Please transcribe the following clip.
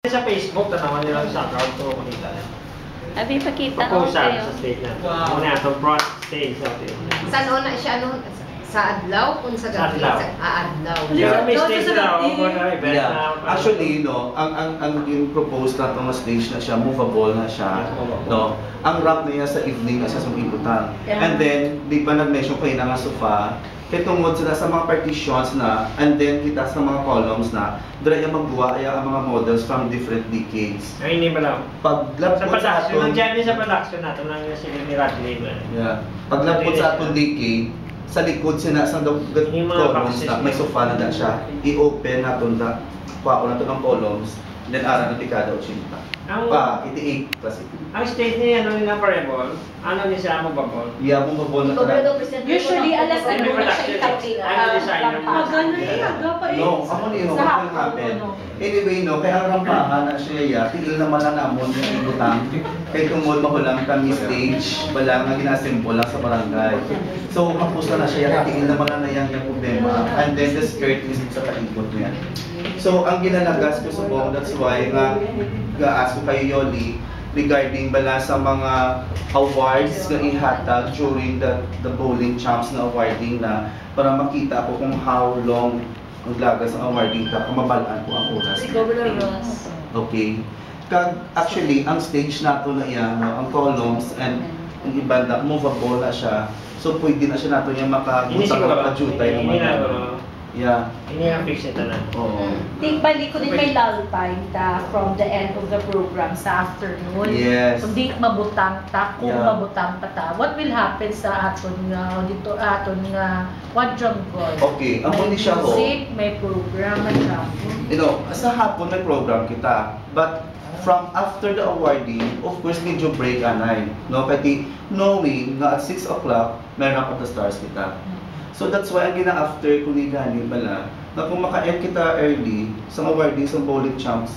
Sa Facebook, tanawan nila sa account ko makita na. Abi, pakita Pag-post ko kayo. sa stage na. Wow. Muna itong front stage natin. Saan na siya, ano, sa adlaw? Kung sa gabi? Sa adlaw. Adlaw. Yeah, may stage na ako na event na. Actually, no, ang in-propose na itong stage na siya, movable na siya. No? Ang ramp niya sa evening na siya sumibutan. And then, di ba nag-mention kayo na nga sofa, kaya tungod sila sa mga partitions na, and then kita sa mga columns na, dira yung magbuwa ay ang mga models from different decades. Ay, hindi ba lang? Paglapot sa production, aton, nandiyan sa production natin ng sige ni Radley. yeah, paglapot sa aton decade, sa likod sina sa columns na may sofa na siya, i-open naton na, kuha na ito ng columns, then ara na tikada 80. Iti 8 plus iti. Ang stage niya, ano nila variable, ano niya siya mababol? Yeah, mababol na talaga. Usually, alas May ano na siya production itapin. ano designer. Magano eh, aga pa eh. No, ako niyo, what will happen? Anyway, no, kaya ang rampahan na siya, tigil naman na namon yung ibutang. Kaya tungod mo ko lang kami stage, wala nga ginasimple lang sa barangay. So, kapusta na siya, tigil naman na yung problema. And then the skirt is sa kalikot niya. So, ang ginalagas ko sa buong, that's why nga, ga-ask ko kay Yoli, regarding bala sa mga awards na ihatag during the bowling champs na awarding na para makita ko kung how long ang lagas ng awarding ka, kung mabalaan ko ang oras. Okay. Actually, ang stage nato na yan, no, ang columns and ang ibanda, movable na siya. So, pwede na siya nato yung makagutang na pa-jutay naman. Yeah. Hindi nga fix ito na. Oo. Think balik ko din may lull time ta from the end of the program sa afternoon. Yes. So di mabutang ta, kung Yeah. mabutang pa ta, what will happen sa aton nga dito aton nga quadrangle? Okay, ang hindi siya ho. Music, may program at You know, sa hapon may program kita. But from after the awarding, of course, medyo break anay. No? Kati knowing na at 6 o'clock, meron ako the stars kita. So that's why ang gina-after ko ni Gani pala, na kung maka-end kita early sa awarding sa bowling champs,